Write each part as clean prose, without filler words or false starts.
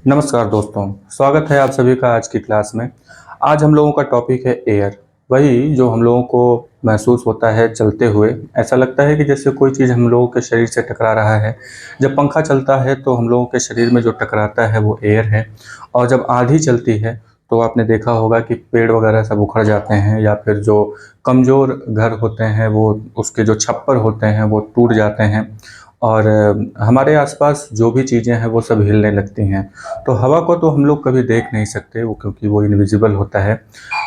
नमस्कार दोस्तों, स्वागत है आप सभी का आज की क्लास में। आज हम लोगों का टॉपिक है एयर। वही जो हम लोगों को महसूस होता है चलते हुए। ऐसा लगता है कि जैसे कोई चीज़ हम लोगों के शरीर से टकरा रहा है। जब पंखा चलता है तो हम लोगों के शरीर में जो टकराता है वो एयर है। और जब आंधी चलती है तो आपने देखा होगा कि पेड़ वगैरह सब उखड़ जाते हैं, या फिर जो कमज़ोर घर होते हैं वो उसके जो छप्पर होते हैं वो टूट जाते हैं। और हमारे आसपास जो भी चीज़ें हैं वो सब हिलने लगती हैं। तो हवा को तो हम लोग कभी देख नहीं सकते, वो क्योंकि वो इनविजिबल होता है।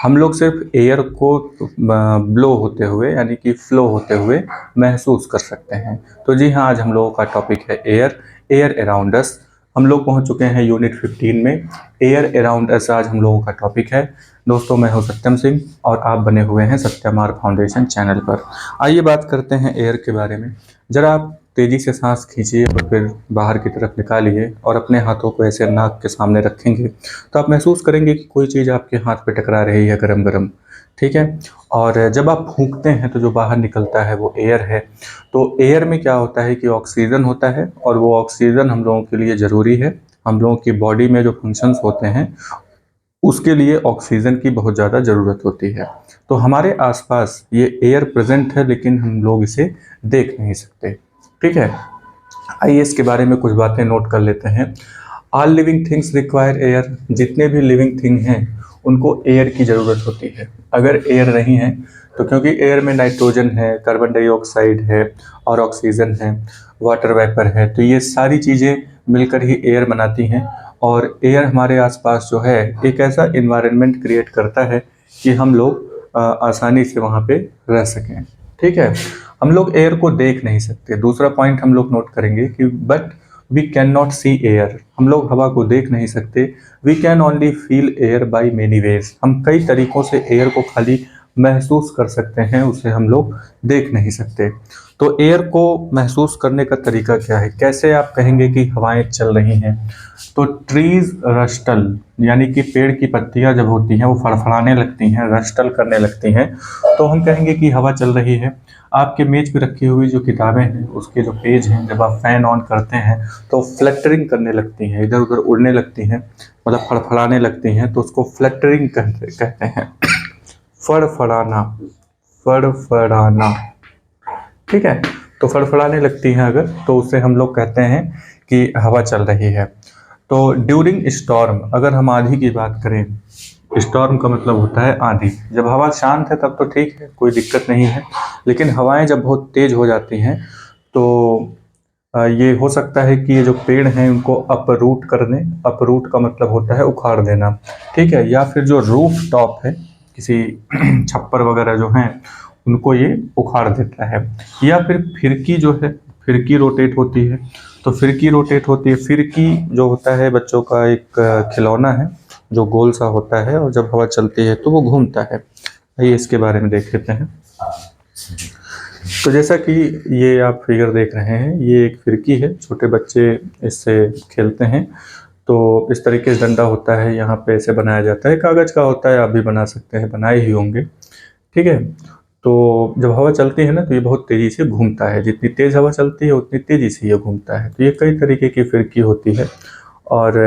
हम लोग सिर्फ एयर को ब्लो होते हुए, यानी कि फ्लो होते हुए महसूस कर सकते हैं। तो जी हाँ, आज हम लोगों का टॉपिक है एयर, एयर अराउंड अस। हम लोग पहुंच चुके हैं यूनिट 15 में। एयर अराउंड अस आज हम लोगों का टॉपिक है। दोस्तों, मैं हूं सत्यम सिंह और आप बने हुए हैं सत्यमार फाउंडेशन चैनल पर। आइए बात करते हैं एयर के बारे में। जरा आप तेज़ी से सांस खींचिए और फिर बाहर की तरफ निकालिए, और अपने हाथों को ऐसे नाक के सामने रखेंगे तो आप महसूस करेंगे कि कोई चीज़ आपके हाथ पे टकरा रही है, गरम गरम। ठीक है। और जब आप फूंकते हैं तो जो बाहर निकलता है वो एयर है। तो एयर में क्या होता है कि ऑक्सीजन होता है, और वो ऑक्सीजन हम लोगों के लिए ज़रूरी है। हम लोगों की बॉडी में जो फंक्शंस होते हैं उसके लिए ऑक्सीजन की बहुत ज़्यादा ज़रूरत होती है। तो हमारे आसपास ये एयर प्रेजेंट है, लेकिन हम लोग इसे देख नहीं सकते। ठीक है। आइए इसके बारे में कुछ बातें नोट कर लेते हैं। All living things require air. जितने भी लिविंग थिंग हैं उनको एयर की ज़रूरत होती है। अगर एयर नहीं है तो, क्योंकि एयर में नाइट्रोजन है, कार्बन डाइऑक्साइड है और ऑक्सीजन है, वाटर वेपर है, तो ये सारी चीज़ें मिलकर ही एयर बनाती हैं। और एयर हमारे आसपास जो है एक ऐसा इन्वायरमेंट क्रिएट करता है कि हम लोग आसानी से वहाँ पे रह सकें। ठीक है। हम लोग एयर को देख नहीं सकते। दूसरा पॉइंट हम लोग नोट करेंगे कि but we can not see air. हम लोग हवा को देख नहीं सकते। We can only feel air by many ways. हम कई तरीकों से एयर को खाली महसूस कर सकते हैं, उसे हम लोग देख नहीं सकते। तो एयर को महसूस करने का तरीका क्या है? कैसे आप कहेंगे कि हवाएं चल रही हैं? तो ट्रीज रस्टल, यानी कि पेड़ की पत्तियां जब होती हैं वो फड़फड़ाने लगती हैं, रस्टल करने लगती हैं, तो हम कहेंगे कि हवा चल रही है। आपके मेज पे रखी हुई जो किताबें हैं उसके जो पेज हैं, जब आप फैन ऑन करते हैं तो फ्लैक्टरिंग करने लगती हैं, इधर उधर उड़ने लगती हैं, मतलब फड़फड़ाने लगती हैं, तो उसको फ्लैक्टरिंग कहते हैं। फड़फड़ाना, फड़फड़ाना। ठीक है। तो फड़फड़ाने लगती हैं अगर, तो उससे हम लोग कहते हैं कि हवा चल रही है। तो ड्यूरिंग स्टॉर्म, अगर हम आंधी की बात करें, स्टॉर्म का मतलब होता है आंधी। जब हवा शांत है तब तो ठीक है, कोई दिक्कत नहीं है। लेकिन हवाएं जब बहुत तेज हो जाती हैं तो ये हो सकता है कि ये जो पेड़ हैं उनको अपरूट कर दें। अपरूट का मतलब होता है उखाड़ देना। ठीक है। या फिर जो रूफ टॉप है, किसी छप्पर वगैरह जो हैं उनको ये उखाड़ देता है। या फिर फिरकी जो है, फिरकी रोटेट होती है। तो फिरकी रोटेट होती है। फिरकी जो होता है बच्चों का एक खिलौना है जो गोल सा होता है, और जब हवा चलती है तो वो घूमता है। आइए इसके बारे में देख लेते हैं। तो जैसा कि ये आप फिगर देख रहे हैं, ये एक फिरकी है। छोटे बच्चे इससे खेलते हैं। तो इस तरीके से डंडा होता है, यहाँ पे ऐसे बनाया जाता है, कागज़ का होता है, आप भी बना सकते हैं, बनाए ही होंगे। ठीक है। तो जब हवा चलती है ना तो ये बहुत तेज़ी से घूमता है। जितनी तेज़ हवा चलती है उतनी तेज़ी से ये घूमता है। तो ये कई तरीके की फिरकी होती है। और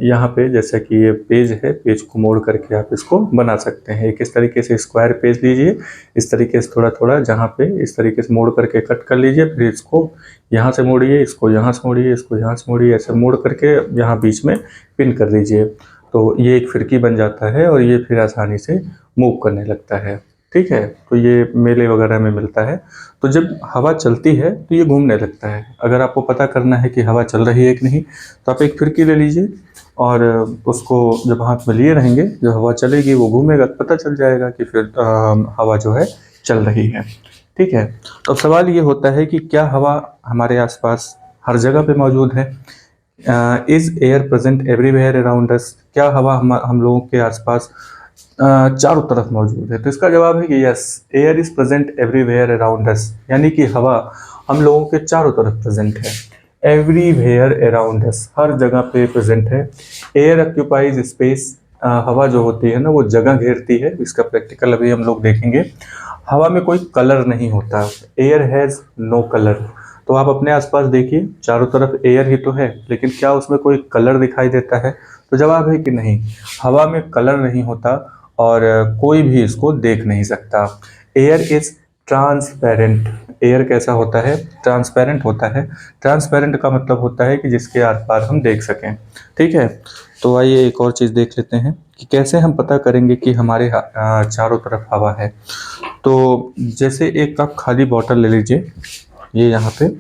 यहाँ पे जैसा कि ये पेज है, पेज को मोड़ करके आप इसको बना सकते हैं। एक इस तरीके से स्क्वायर पेज लीजिए, इस तरीके से थोड़ा थोड़ा, जहाँ पे इस तरीके से मोड़ करके कट कर लीजिए, फिर इसको यहाँ से मोड़िए, इसको यहाँ से मोड़िए, इसको यहाँ से मोड़िए, ऐसे मोड़ करके यहाँ बीच में पिन कर दीजिए। तो ये एक फिरकी बन जाता है और ये फिर आसानी से मूव करने लगता है। ठीक है। तो ये मेले वगैरह में मिलता है। तो जब हवा चलती है तो ये घूमने लगता है। अगर आपको पता करना है कि हवा चल रही है कि नहीं, तो आप एक फिरकी ले लीजिए और उसको जब हाथ में लिए रहेंगे, जब हवा चलेगी वो घूमेगा, तो पता चल जाएगा कि फिर हवा जो है चल रही है। ठीक है। तो अब सवाल ये होता है कि क्या हवा हमारे आसपास हर जगह पे मौजूद है? Is air present everywhere around us? क्या हवा हम लोगों के आसपास चारों तरफ मौजूद है? तो इसका जवाब है कि yes, air is present everywhere around us, यानी कि हवा हम लोगों के चारों तरफ प्रेजेंट है। एवरीवेयर अराउंड अस, हर जगह पे प्रेजेंट है। एयर ऑक्यूपाइज स्पेस, हवा जो होती है ना वो जगह घेरती है। इसका प्रैक्टिकल अभी हम लोग देखेंगे। हवा में कोई कलर नहीं होता। Air has no colour. तो आप अपने आसपास देखिए, चारों तरफ एयर ही तो है, लेकिन क्या उसमें कोई कलर दिखाई देता है? तो जवाब है कि नहीं, हवा में कलर नहीं होता और कोई भी इसको देख नहीं सकता। Air is transparent. एयर कैसा होता है? ट्रांसपेरेंट होता है। ट्रांसपेरेंट का मतलब होता है कि जिसके आर पार हम देख सकें। ठीक है, तो आइए एक और चीज़ देख लेते हैं कि कैसे हम पता करेंगे कि हमारे चारों तरफ हवा है। तो जैसे एक कप खाली बॉटल ले लीजिए, ये यहाँ पे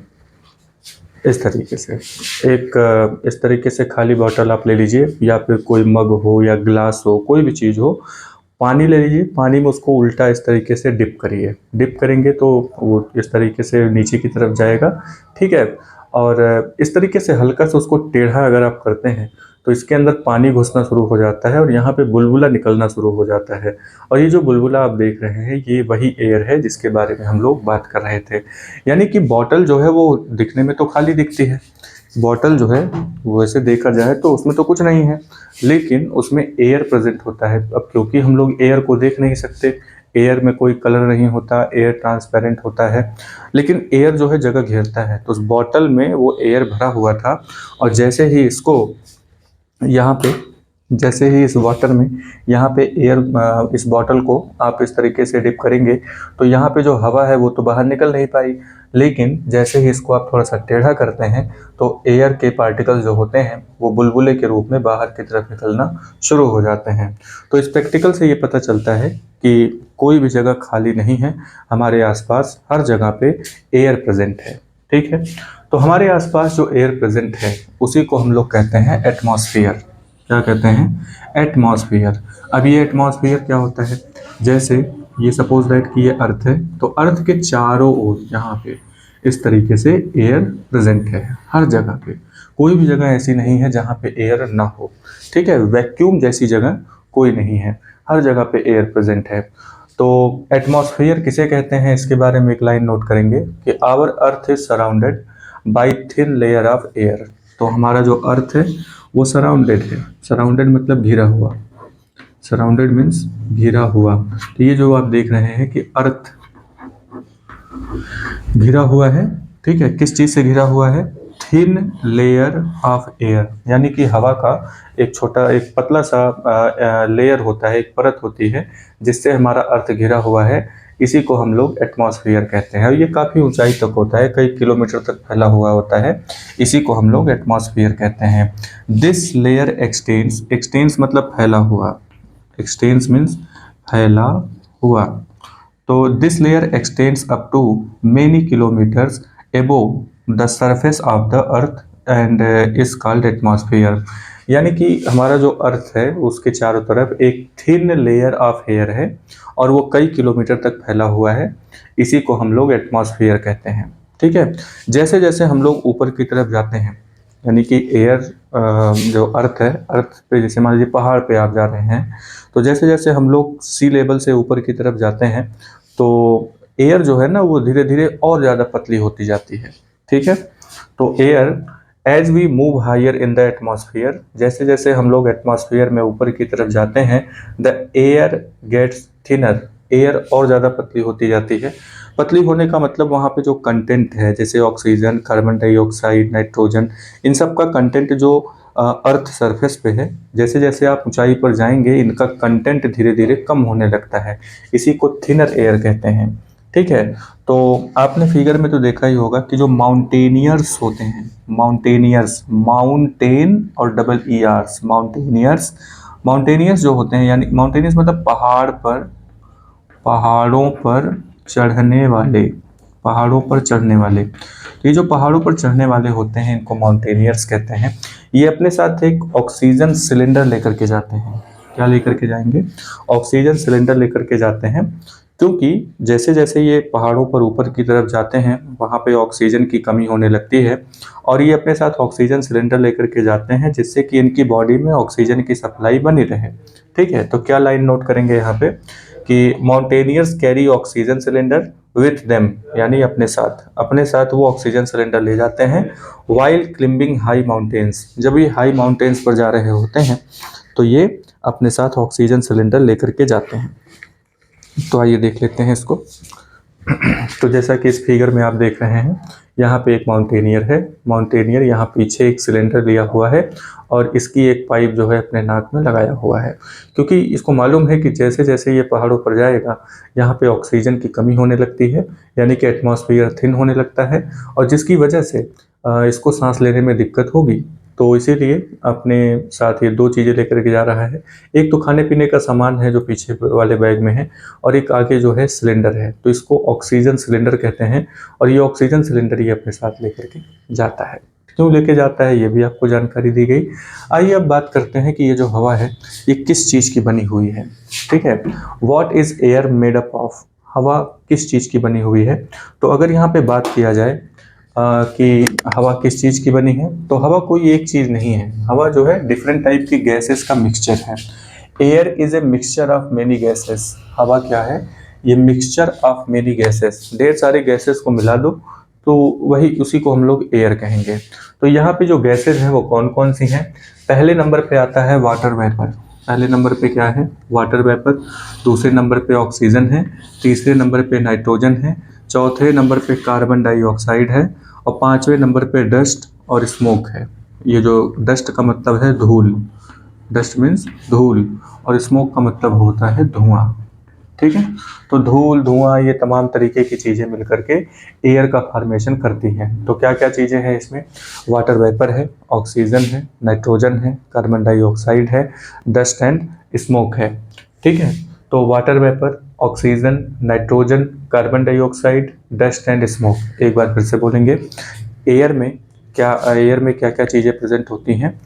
इस तरीके से इस तरीके से खाली बॉटल आप ले लीजिए, या फिर कोई मग हो या ग्लास हो, कोई भी चीज़ हो। पानी ले लीजिए, पानी में उसको उल्टा इस तरीके से डिप करिए। डिप करेंगे तो वो इस तरीके से नीचे की तरफ जाएगा। ठीक है, और इस तरीके से हल्का सा उसको टेढ़ा अगर आप करते हैं तो इसके अंदर पानी घुसना शुरू हो जाता है और यहाँ पे बुलबुला निकलना शुरू हो जाता है। और ये जो बुलबुला आप देख रहे हैं, ये वही एयर है जिसके बारे में हम लोग बात कर रहे थे। यानी कि बॉटल जो है वो दिखने में तो खाली दिखती है, बॉटल जो है वैसे देखा जाए तो उसमें तो कुछ नहीं है, लेकिन उसमें एयर प्रेजेंट होता है। अब क्योंकि हम लोग एयर को देख नहीं सकते, एयर में कोई कलर नहीं होता, एयर ट्रांसपेरेंट होता है, लेकिन एयर जो है जगह घेरता है। तो उस बॉटल में वो एयर भरा हुआ था, और जैसे ही इसको यहाँ पे जैसे ही इस वाटर में यहाँ पे एयर इस बॉटल को आप इस तरीके से डिप करेंगे तो यहाँ पे जो हवा है वो तो बाहर निकल नहीं पाई, लेकिन जैसे ही इसको आप थोड़ा सा टेढ़ा करते हैं तो एयर के पार्टिकल जो होते हैं वो बुलबुले के रूप में बाहर की तरफ निकलना शुरू हो जाते हैं। तो इस प्रैक्टिकल से ये पता चलता है कि कोई भी जगह खाली नहीं है, हमारे आसपास हर जगह पे एयर प्रेजेंट है। ठीक है, तो हमारे आसपास जो एयर प्रेजेंट है उसी को हम लोग कहते हैं एटमॉस्फेयर। क्या कहते हैं? एटमॉस्फेयर। अब ये एटमॉस्फेयर क्या होता है? जैसे ये सपोज दैट कि ये अर्थ है, तो अर्थ के चारों ओर यहाँ पे इस तरीके से एयर प्रेजेंट है हर जगह पे। कोई भी जगह ऐसी नहीं है जहाँ पे एयर ना हो। ठीक है, वैक्यूम जैसी जगह कोई नहीं है, हर जगह पे एयर प्रेजेंट है। तो एटमॉस्फेयर किसे कहते हैं, इसके बारे में एक लाइन नोट करेंगे कि our earth is surrounded by thin layer of air. तो हमारा जो अर्थ है वो सराउंडेड है। सराउंडेड मतलब घिरा हुआ, सराउंडेड मीन्स घिरा हुआ। तो ये जो आप देख रहे हैं कि अर्थ घिरा हुआ है। ठीक है, किस चीज से घिरा हुआ है? थिन लेयर ऑफ एयर, यानी कि हवा का एक छोटा एक पतला सा लेयर होता है, एक परत होती है जिससे हमारा अर्थ घिरा हुआ है। इसी को हम लोग एटमॉस्फेयर कहते हैं, और ये काफ़ी ऊंचाई तक होता है, कई किलोमीटर तक फैला हुआ होता है। इसी को हम लोग एटमॉस्फेयर कहते हैं। दिस लेयर एक्सटेंड्स, एक्सटेंड्स मतलब फैला हुआ, एक्सटेंड्स मीन्स फैला हुआ। तो this layer extends up to many kilometres above the surface of the earth and is called atmosphere. यानी कि हमारा जो अर्थ है उसके चारों तरफ एक थिन लेयर ऑफ एयर है और वो कई किलोमीटर तक फैला हुआ है। इसी को हम लोग एटमॉस्फेयर कहते हैं। ठीक है, जैसे जैसे हम लोग ऊपर की तरफ जाते हैं, यानी कि एयर जो अर्थ है, अर्थ पे जैसे मान लीजिए पहाड़ पे आप जा रहे हैं, तो जैसे जैसे हम लोग सी लेवल से ऊपर की तरफ जाते हैं तो एयर जो है ना वो धीरे धीरे और ज़्यादा पतली होती जाती है। ठीक है, तो air as we move higher in the atmosphere, जैसे जैसे हम लोग एटमॉस्फेयर में ऊपर की तरफ जाते हैं, the air gets thinner, air और ज़्यादा पतली होती जाती है। पतली होने का मतलब वहाँ पे जो कंटेंट है, जैसे ऑक्सीजन, कार्बन डाइऑक्साइड, नाइट्रोजन, इन सब का कंटेंट जो अर्थ सरफेस पे है, जैसे जैसे आप ऊंचाई पर जाएंगे इनका कंटेंट धीरे धीरे कम होने लगता है। इसी को थिनर एयर कहते हैं। ठीक है, तो आपने फिगर में तो देखा ही होगा कि जो माउंटेनियर्स होते हैं, माउंटेनियर्स, माउंटेन और double E RS, mountaineers, mountaineers जो होते हैं, यानी माउंटेनियर्स मतलब पहाड़ पर, पहाड़ों पर चढ़ने वाले, पहाड़ों पर चढ़ने वाले। तो ये जो पहाड़ों पर चढ़ने वाले होते हैं इनको माउंटेनियर्स कहते हैं। ये अपने साथ एक ऑक्सीजन सिलेंडर लेकर के जाते हैं। क्या लेकर के जाएंगे? ऑक्सीजन सिलेंडर लेकर के जाते हैं, क्योंकि जैसे जैसे ये पहाड़ों पर ऊपर की तरफ जाते हैं वहाँ पे ऑक्सीजन की कमी होने लगती है, और ये अपने साथ ऑक्सीजन सिलेंडर लेकर के जाते हैं जिससे कि इनकी बॉडी में ऑक्सीजन की सप्लाई बनी रहे। ठीक है, तो क्या लाइन नोट करेंगे यहाँ पे कि mountaineers carry oxygen cylinder with them, यानी अपने साथ वो ऑक्सीजन सिलेंडर ले जाते हैं। वाइल क्लिम्बिंग हाई माउंटेन्स, जब ये हाई माउंटेन्स पर जा रहे होते हैं तो ये अपने साथ ऑक्सीजन सिलेंडर लेकर के जाते हैं। तो आइए देख लेते हैं इसको। तो जैसा कि इस फिगर में आप देख रहे हैं, यहाँ पे एक माउंटेनियर है, माउंटेनियर यहाँ पीछे एक सिलेंडर लिया हुआ है और इसकी एक पाइप जो है अपने नाक में लगाया हुआ है, क्योंकि इसको मालूम है कि जैसे जैसे ये पहाड़ों पर जाएगा यहाँ पे ऑक्सीजन की कमी होने लगती है, यानी कि एटमॉस्फेयर थिन होने लगता है और जिसकी वजह से इसको सांस लेने में दिक्कत होगी। तो इसीलिए अपने साथ ये 2 चीज़ें लेकर के जा रहा है। एक तो खाने पीने का सामान है जो पीछे वाले बैग में है और एक आगे जो है सिलेंडर है, तो इसको ऑक्सीजन सिलेंडर कहते हैं और ये ऑक्सीजन सिलेंडर ये अपने साथ लेकर के जाता है। क्यों लेके जाता है ये भी आपको जानकारी दी गई। आइए अब बात करते हैं कि ये जो हवा है ये किस चीज़ की बनी हुई है। ठीक है, what is air made up of, हवा किस चीज़ की बनी हुई है। तो अगर यहाँ पे बात किया जाए कि हवा किस चीज़ की बनी है, तो हवा कोई एक चीज़ नहीं है। हवा जो है डिफरेंट टाइप की गैसेस का मिक्सचर है। Air is a mixture of many gases. हवा क्या है, ये मिक्सचर ऑफ मेनी गैसेस, ढेर सारे गैसेस को मिला दो तो वही उसी को हम लोग एयर कहेंगे। तो यहाँ पे जो गैसेस हैं वो कौन कौन सी हैं। पहले नंबर पे आता है वाटर वेपर। पहले नंबर पे क्या है, वाटर वेपर। दूसरे नंबर पे ऑक्सीजन है। तीसरे नंबर पे नाइट्रोजन है। चौथे नंबर पे कार्बन डाइऑक्साइड है और 5वें नंबर पे डस्ट और स्मोक है। ये जो डस्ट का मतलब है धूल, डस्ट मीन्स धूल, और स्मोक का मतलब होता है धुआं। ठीक है, तो धूल धुआं ये तमाम तरीके की चीज़ें मिलकर के एयर का फॉर्मेशन करती हैं। तो क्या क्या चीज़ें हैं इसमें, वाटर वेपर है, ऑक्सीजन है, नाइट्रोजन है, कार्बन डाइऑक्साइड है, डस्ट एंड स्मोक है। ठीक है, तो water vapour, oxygen, nitrogen, carbon dioxide, dust and smoke. एक बार फिर से बोलेंगे, एयर में क्या क्या चीज़ें प्रेजेंट होती हैं।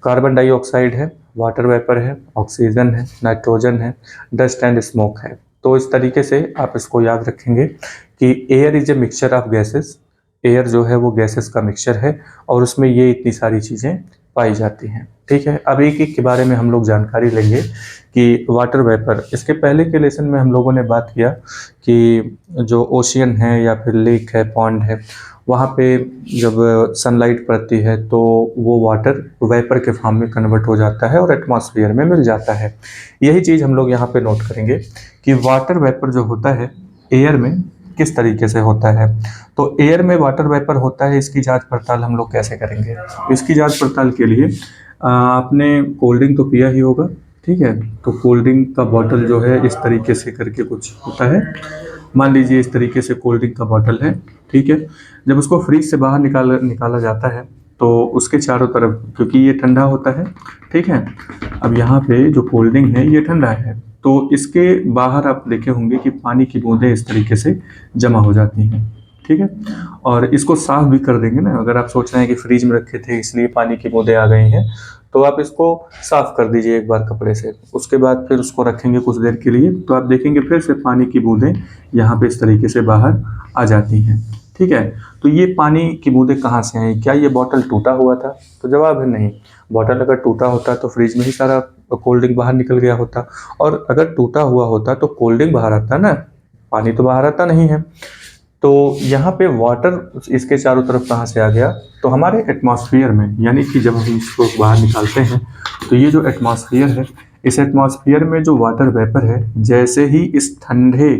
कार्बन डाइऑक्साइड है, वाटर वेपर है, ऑक्सीजन है, नाइट्रोजन है, डस्ट एंड स्मोक है। तो इस तरीके से आप इसको याद रखेंगे कि air is a mixture of gases. Air जो है वो गैसेस का मिक्सचर है और उसमें ये इतनी सारी चीज़ें पाई जाती हैं। ठीक है, अब एक एक के बारे में हम लोग जानकारी लेंगे कि वाटर वेपर, इसके पहले के लेसन में हम लोगों ने बात किया कि जो ओशियन है या फिर लेक है, पॉन्ड है, वहाँ पे जब सनलाइट पड़ती है तो वो वाटर वेपर के फॉर्म में कन्वर्ट हो जाता है और एटमॉस्फेयर में मिल जाता है। यही चीज़ हम लोग यहाँ पे नोट करेंगे कि वाटर वेपर जो होता है एयर में किस तरीके से होता है। तो एयर में वाटर वेपर होता है, इसकी जांच पड़ताल हम लोग कैसे करेंगे। इसकी जांच पड़ताल के लिए आपने कोल्ड ड्रिंक तो पिया ही होगा। ठीक है, तो कोल्ड ड्रिंक का बॉटल जो है इस तरीके से करके कुछ होता है। मान लीजिए इस तरीके से कोल्ड ड्रिंक का बॉटल है। ठीक है, जब उसको फ्रीज से बाहर निकाला जाता है तो उसके चारों तरफ, क्योंकि ये ठंडा होता है, ठीक है, अब यहाँ पे जो कोल्ड ड्रिंक है ये ठंडा है तो इसके बाहर आप देखे होंगे कि पानी की बूंदें इस तरीके से जमा हो जाती हैं। ठीक है, और इसको साफ भी कर देंगे ना। अगर आप सोच रहे हैं कि फ्रीज में रखे थे इसलिए पानी की बूंदें आ गई हैं, तो आप इसको साफ कर दीजिए एक बार कपड़े से। उसके बाद फिर उसको रखेंगे कुछ देर के लिए तो आप देखेंगे फिर से पानी की बूंदें यहाँ पे इस तरीके से बाहर आ जाती हैं। ठीक है, तो ये पानी की बूंदें कहाँ से आई, क्या ये बॉटल टूटा हुआ था। तो जवाब है नहीं। बॉटल अगर टूटा होता तो फ्रिज में ही सारा कोल्ड ड्रिंक बाहर निकल गया होता, और अगर टूटा हुआ होता तो कोल्ड ड्रिंक बाहर आता ना, पानी तो बाहर आता नहीं है। तो यहाँ पे वाटर इसके चारों तरफ कहाँ से आ गया, तो हमारे एटमॉस्फेयर में, यानी कि जब हम इसको बाहर निकालते हैं तो ये जो एटमॉस्फेयर है, इस एटमॉस्फेयर में जो वाटर वेपर है जैसे ही इस ठंडे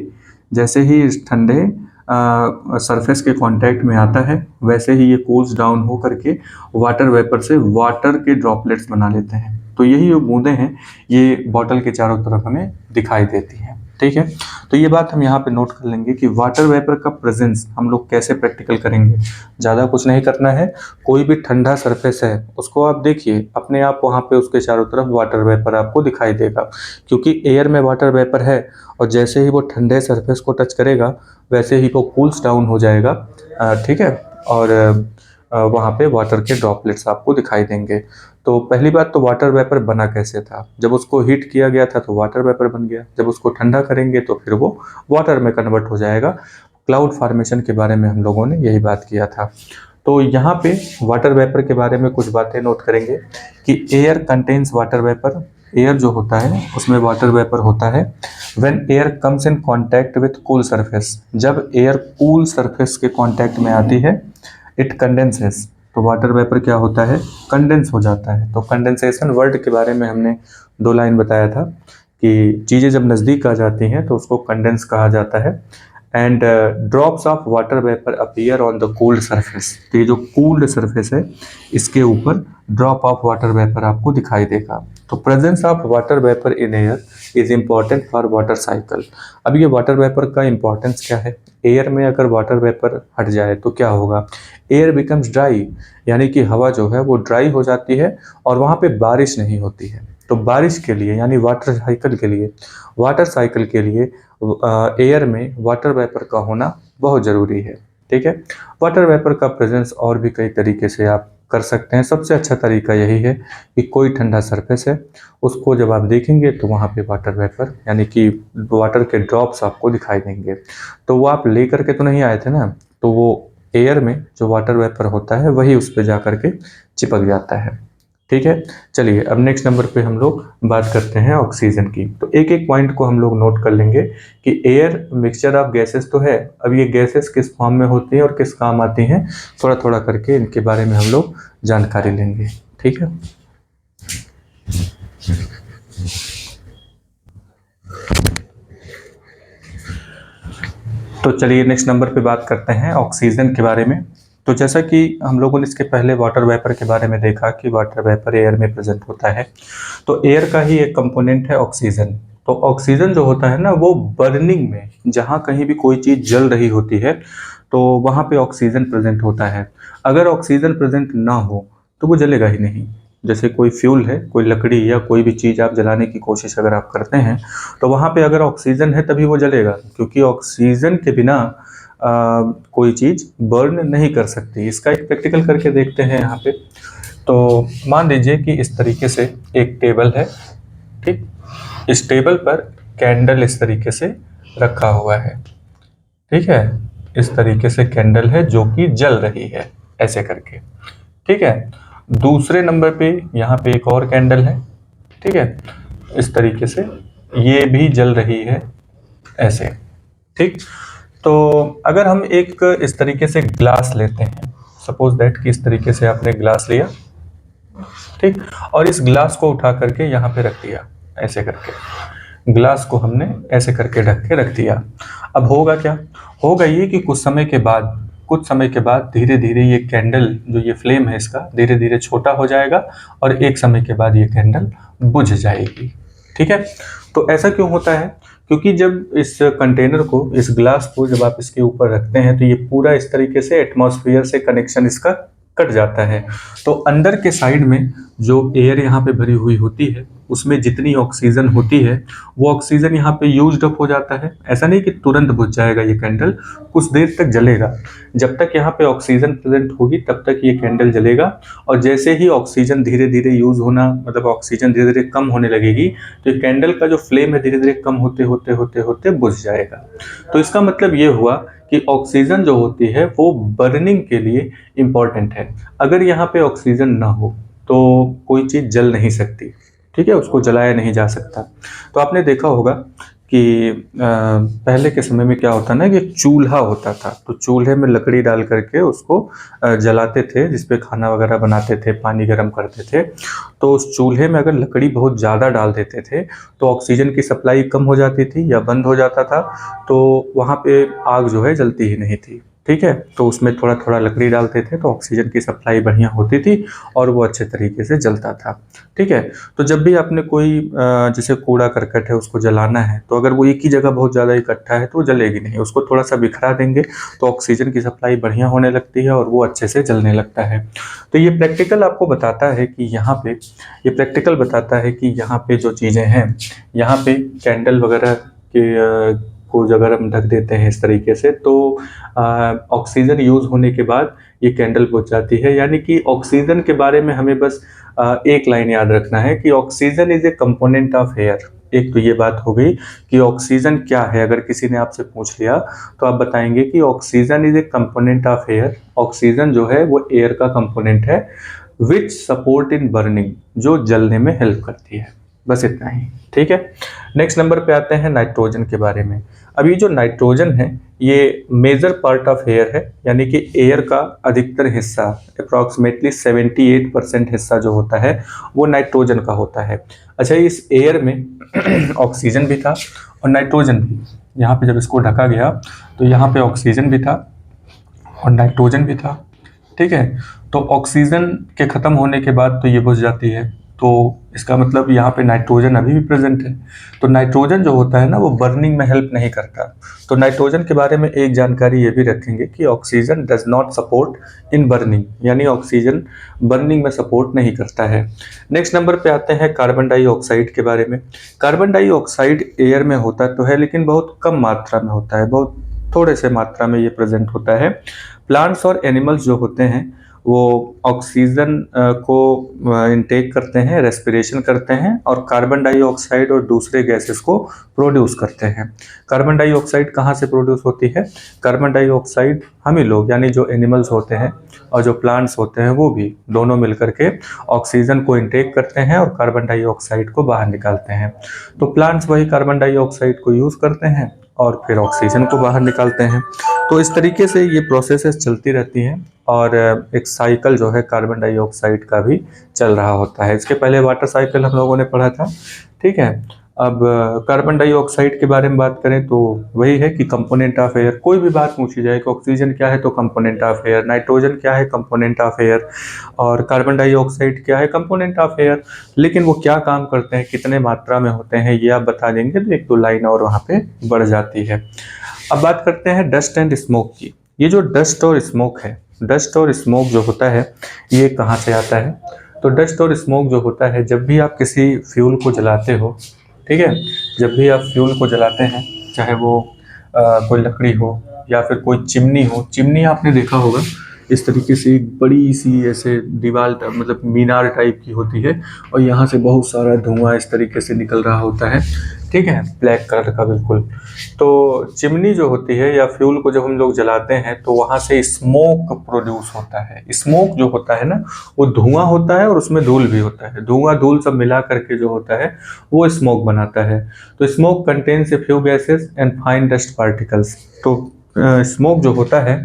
सरफेस के कांटेक्ट में आता है वैसे ही ये कूल्स डाउन हो करके वाटर वेपर से वाटर के ड्रॉपलेट्स बना लेते हैं। तो यही जो बूंदें हैं ये बॉटल के चारों तरफ हमें दिखाई देती हैं। ठीक है, तो ये बात हम यहाँ पे नोट कर लेंगे कि वाटर वेपर का प्रेजेंस हम लोग कैसे प्रैक्टिकल करेंगे। ज़्यादा कुछ नहीं करना है, कोई भी ठंडा सरफेस है उसको आप देखिए, अपने आप वहाँ पे उसके चारों तरफ वाटर वेपर आपको दिखाई देगा, क्योंकि एयर में वाटर वेपर है और जैसे ही वो ठंडे सरफेस को टच करेगा वैसे ही वो कूल्स डाउन हो जाएगा। ठीक है, और वहाँ पे वाटर के ड्रॉपलेट्स आपको दिखाई देंगे। तो पहली बात तो वाटर वेपर बना कैसे था, जब उसको हीट किया गया था तो वाटर वेपर बन गया, जब उसको ठंडा करेंगे तो फिर वो वाटर में कन्वर्ट हो जाएगा। क्लाउड फॉर्मेशन के बारे में हम लोगों ने यही बात किया था। तो यहाँ पे वाटर वेपर के बारे में कुछ बातें नोट करेंगे कि air contains water vapour. Air जो होता है उसमें वाटर वेपर होता है। When air comes in contact with cool surface, जब एयर कूल सरफेस के कांटेक्ट में आती है, इट कंडेंसेस, तो वाटर वेपर क्या होता है, कंडेंस हो जाता है। तो कंडेंसेशन वर्ड के बारे में हमने 2 लाइन बताया था कि चीज़ें जब नज़दीक आ जाती हैं तो उसको कंडेंस कहा जाता है। And drops of water vapour appear on the cold surface. तो ये जो कोल्ड सरफेस है इसके ऊपर ड्रॉप ऑफ वाटर वेपर आपको दिखाई देगा। तो presence of water vapour in air is important for water cycle. अब ये वाटर वेपर का इंपॉर्टेंस क्या है? एयर में अगर वाटर वेपर हट जाए तो क्या होगा? एयर बिकम्स ड्राई, यानी कि हवा जो है वो ड्राई हो जाती है और वहाँ पे बारिश नहीं होती है। तो बारिश के लिए यानी वाटर साइकिल के लिए एयर में वाटर वेपर का होना बहुत ज़रूरी है। ठीक है, वाटर वेपर का प्रेजेंस और भी कई तरीके से आप कर सकते हैं। सबसे अच्छा तरीका यही है कि कोई ठंडा सरफेस है, उसको जब आप देखेंगे तो वहाँ पे वाटर वेपर यानी कि वाटर के ड्रॉप्स आपको दिखाई देंगे। तो वो आप ले करके तो नहीं आए थे ना, तो वो एयर में जो वाटर वेपर होता है वही उस पर जा करके चिपक जाता है। ठीक है, चलिए अब नेक्स्ट नंबर पे हम लोग बात करते हैं ऑक्सीजन की। तो एक एक पॉइंट को हम लोग नोट कर लेंगे कि एयर मिक्सचर ऑफ गैसेस तो है, अब ये गैसेस किस फॉर्म में होती हैं और किस काम आती हैं, थोड़ा थोड़ा करके इनके बारे में हम लोग जानकारी लेंगे। ठीक है, तो चलिए नेक्स्ट नंबर पे बात करते हैं ऑक्सीजन के बारे में। तो जैसा कि हम लोगों ने इसके पहले वाटर वेपर के बारे में देखा कि वाटर वेपर एयर में प्रेजेंट होता है, तो एयर का ही एक कंपोनेंट है ऑक्सीजन। तो ऑक्सीजन जो होता है ना वो बर्निंग में, जहाँ कहीं भी कोई चीज़ जल रही होती है तो वहाँ पे ऑक्सीजन प्रेजेंट होता है। अगर ऑक्सीजन प्रेजेंट ना हो तो वो जलेगा ही नहीं। जैसे कोई फ्यूल है, कोई लकड़ी या कोई भी चीज़ आप जलाने की कोशिश अगर आप करते हैं तो वहाँ पे अगर ऑक्सीजन है तभी वो जलेगा, क्योंकि ऑक्सीजन के बिना कोई चीज़ बर्न नहीं कर सकती। इसका एक प्रैक्टिकल करके देखते हैं यहाँ पे। तो मान लीजिए कि इस तरीके से एक टेबल है, ठीक, इस टेबल पर कैंडल इस तरीके से रखा हुआ है। ठीक है, इस तरीके से कैंडल है जो कि जल रही है ऐसे करके। ठीक है, दूसरे नंबर पे यहाँ पे एक और कैंडल है, ठीक है, इस तरीके से ये भी जल रही है ऐसे। ठीक, तो अगर हम एक इस तरीके से ग्लास लेते हैं, सपोज दैट कि इस तरीके से आपने ग्लास लिया, ठीक, और इस ग्लास को उठा करके यहाँ पे रख दिया ऐसे करके, ग्लास को हमने ऐसे करके ढक के रख दिया। अब होगा क्या? होगा ये कि कुछ समय के बाद धीरे धीरे ये कैंडल जो ये फ्लेम है इसका धीरे धीरे छोटा हो जाएगा और एक समय के बाद ये कैंडल बुझ जाएगी। ठीक है, तो ऐसा क्यों होता है? क्योंकि जब इस कंटेनर को, इस ग्लास को जब आप इसके ऊपर रखते हैं तो ये पूरा इस तरीके से एटमॉस्फेयर से कनेक्शन इसका कट जाता है। तो अंदर के साइड में जो एयर यहाँ पे भरी हुई होती है उसमें जितनी ऑक्सीजन होती है वो ऑक्सीजन यहाँ पे यूज्ड अप हो जाता है। ऐसा नहीं कि तुरंत बुझ जाएगा ये कैंडल, कुछ देर तक जलेगा। जब तक यहाँ पे ऑक्सीजन प्रेजेंट होगी तब तक ये कैंडल जलेगा, और जैसे ही ऑक्सीजन धीरे धीरे यूज होना, मतलब ऑक्सीजन धीरे धीरे कम होने लगेगी, तो ये कैंडल का जो फ्लेम है धीरे धीरे कम होते होते होते होते बुझ जाएगा। तो इसका मतलब ये हुआ कि ऑक्सीजन जो होती है वो बर्निंग के लिए इम्पॉर्टेंट है। अगर यहाँ पे ऑक्सीजन ना हो तो कोई चीज़ जल नहीं सकती। ठीक है, उसको जलाया नहीं जा सकता। तो आपने देखा होगा कि पहले के समय में क्या होता ना कि चूल्हा होता था, तो चूल्हे में लकड़ी डाल करके उसको जलाते थे, जिसपे खाना वगैरह बनाते थे, पानी गर्म करते थे। तो उस चूल्हे में अगर लकड़ी बहुत ज़्यादा डाल देते थे तो ऑक्सीजन की सप्लाई कम हो जाती थी या बंद हो जाता था, तो वहाँ पे आग जो है जलती ही नहीं थी। ठीक है, तो उसमें थोड़ा थोड़ा लकड़ी डालते थे तो ऑक्सीजन की सप्लाई बढ़िया होती थी और वो अच्छे तरीके से जलता था। ठीक है, तो जब भी आपने कोई जैसे कूड़ा करकट है उसको जलाना है, तो अगर वो एक ही जगह बहुत ज़्यादा इकट्ठा है तो वो जलेगी नहीं, उसको थोड़ा सा बिखरा देंगे तो ऑक्सीजन की सप्लाई बढ़िया होने लगती है और वो अच्छे से जलने लगता है। तो ये प्रैक्टिकल आपको बताता है कि यहाँ पे, ये प्रैक्टिकल बताता है कि यहाँ पे जो चीज़ें हैं, यहाँ पे कैंडल वगैरह के को अगर हम ढक देते हैं इस तरीके से तो ऑक्सीजन यूज होने के बाद ये कैंडल बुझ जाती है। यानी कि ऑक्सीजन के बारे में हमें बस एक लाइन याद रखना है कि oxygen is a component of air. एक तो ये बात हो गई कि ऑक्सीजन क्या है, अगर किसी ने आपसे पूछ लिया तो आप बताएंगे कि oxygen is a component of air. Oxygen जो है वो एयर का कंपोनेंट है, विच सपोर्ट इन बर्निंग, जो जलने में हेल्प करती है। बस इतना ही। ठीक है, नेक्स्ट नंबर पे आते हैं नाइट्रोजन के बारे में। अभी जो नाइट्रोजन है ये मेजर पार्ट ऑफ एयर है, यानी कि एयर का अधिकतर हिस्सा, अप्रॉक्सीमेटली 78% हिस्सा जो होता है वो नाइट्रोजन का होता है। अच्छा, इस एयर में ऑक्सीजन भी था और नाइट्रोजन भी, यहाँ पे जब इसको ढका गया तो यहाँ पे ऑक्सीजन भी था और नाइट्रोजन भी था। ठीक है, तो ऑक्सीजन के ख़त्म होने के बाद तो ये बुझ जाती है, तो इसका मतलब यहाँ पे नाइट्रोजन अभी भी प्रेजेंट है। तो नाइट्रोजन जो होता है ना, वो बर्निंग में हेल्प नहीं करता। तो नाइट्रोजन के बारे में एक जानकारी ये भी रखेंगे कि oxygen does not support in burning, यानी ऑक्सीजन बर्निंग में सपोर्ट नहीं करता है। नेक्स्ट नंबर पे आते हैं कार्बन डाइऑक्साइड के बारे में। कार्बन डाइऑक्साइड एयर में होता तो है, लेकिन बहुत कम मात्रा में होता है, बहुत थोड़े से मात्रा में ये प्रेजेंट होता है। प्लांट्स और एनिमल्स जो होते हैं वो ऑक्सीजन को इनटेक करते हैं, रेस्पिरेशन करते हैं और कार्बन डाइऑक्साइड और दूसरे गैसेस को प्रोड्यूस करते हैं। कार्बन डाइऑक्साइड कहाँ से प्रोड्यूस होती है? कार्बन डाइऑक्साइड हम ही लोग, यानी जो एनिमल्स होते हैं और जो प्लांट्स होते हैं, वो भी दोनों मिलकर के ऑक्सीजन को इनटेक करते हैं और कार्बन डाइऑक्साइड को बाहर निकालते हैं। तो प्लांट्स वही कार्बन डाइऑक्साइड को यूज़ करते हैं और फिर ऑक्सीजन को बाहर निकालते हैं। तो इस तरीके से ये प्रोसेसेस चलती रहती हैं और एक साइकिल जो है कार्बन डाइऑक्साइड का भी चल रहा होता है। इसके पहले वाटर साइकिल हम लोगों ने पढ़ा था। ठीक है, अब कार्बन डाइऑक्साइड के बारे में बात करें तो वही है कि कंपोनेंट ऑफ एयर। कोई भी बात पूछी जाए कि ऑक्सीजन क्या है तो कंपोनेंट ऑफ एयर, नाइट्रोजन क्या है कंपोनेंट ऑफ एयर, और कार्बन डाइऑक्साइड क्या है कंपोनेंट ऑफ एयर। लेकिन वो क्या काम करते हैं, कितने मात्रा में होते हैं, ये आप बता देंगे तो एक दो लाइन और वहाँ पे बढ़ जाती है। अब बात करते हैं डस्ट एंड स्मोक की। ये जो डस्ट और स्मोक है, डस्ट और स्मोक जो होता है ये कहाँ से आता है? तो डस्ट और स्मोक जो होता है, जब भी आप किसी फ्यूल को जलाते हो, ठीक है, जब भी आप फ्यूल को जलाते हैं, चाहे वो कोई लकड़ी हो या फिर कोई चिमनी हो। चिमनी आपने देखा होगा, इस तरीके से एक बड़ी सी ऐसे दीवार मतलब मीनार टाइप की होती है और यहाँ से बहुत सारा धुआं इस तरीके से निकल रहा होता है। ठीक है, ब्लैक कलर का बिल्कुल। तो चिमनी जो होती है या फ्यूल को जब हम लोग जलाते हैं तो वहाँ से स्मोक प्रोड्यूस होता है। स्मोक जो होता है ना, वो धुआं होता है और उसमें धूल भी होता है। धुआं धूल सब मिला करके जो होता है वो स्मोक बनाता है। तो smoke contains a few gases and fine dust particles. तो स्मोक जो होता है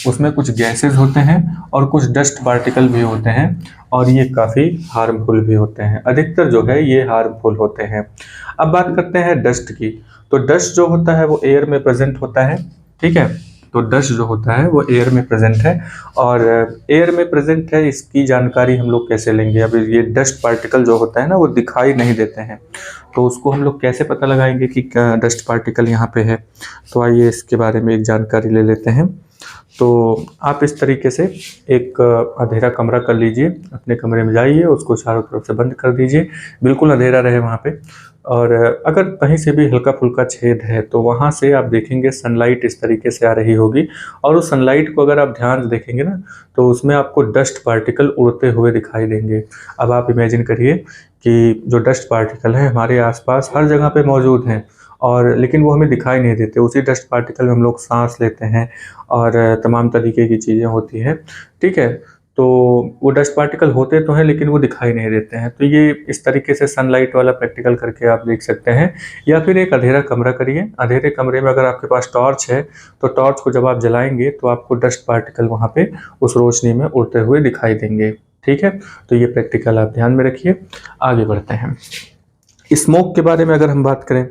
उसमें कुछ गैसेस होते हैं और कुछ डस्ट पार्टिकल भी होते हैं और ये काफ़ी हार्मफुल भी होते हैं। अधिकतर जो है ये हार्मफुल होते हैं। अब बात करते हैं डस्ट की। तो डस्ट जो होता है वो एयर में प्रेजेंट होता है। ठीक है, तो डस्ट जो होता है वो एयर में प्रेजेंट है और एयर में प्रेजेंट है, इसकी जानकारी हम लोग कैसे लेंगे? अब ये डस्ट पार्टिकल जो होता है ना, वो दिखाई नहीं देते हैं, तो उसको हम लोग कैसे पता लगाएंगे कि डस्ट पार्टिकल यहाँ पे है? तो आइए इसके बारे में एक जानकारी ले लेते हैं। तो आप इस तरीके से एक अंधेरा कमरा कर लीजिए, अपने कमरे में जाइए, उसको चारों तरफ से बंद कर दीजिए, बिल्कुल अंधेरा रहे वहाँ पे। और अगर कहीं से भी हल्का फुल्का छेद है तो वहाँ से आप देखेंगे सनलाइट इस तरीके से आ रही होगी और उस सनलाइट को अगर आप ध्यान से देखेंगे ना तो उसमें आपको डस्ट पार्टिकल उड़ते हुए दिखाई देंगे। अब आप इमेजिन करिए कि जो डस्ट पार्टिकल है हमारे आसपास हर जगह पे मौजूद हैं और लेकिन वो हमें दिखाई नहीं देते। उसी डस्ट पार्टिकल में हम लोग सांस लेते हैं और तमाम तरीके की चीज़ें होती हैं। ठीक है, तो वो डस्ट पार्टिकल होते तो हैं लेकिन वो दिखाई नहीं देते हैं। तो ये इस तरीके से सनलाइट वाला प्रैक्टिकल करके आप देख सकते हैं। या फिर एक अंधेरा कमरा करिए, अंधेरे कमरे में अगर आपके पास टॉर्च है तो टॉर्च को जब आप जलाएंगे तो आपको डस्ट पार्टिकल वहाँ पे उस रोशनी में उड़ते हुए दिखाई देंगे। ठीक है, तो ये प्रैक्टिकल आप ध्यान में रखिए। आगे बढ़ते हैं। स्मोक के बारे में अगर हम बात करें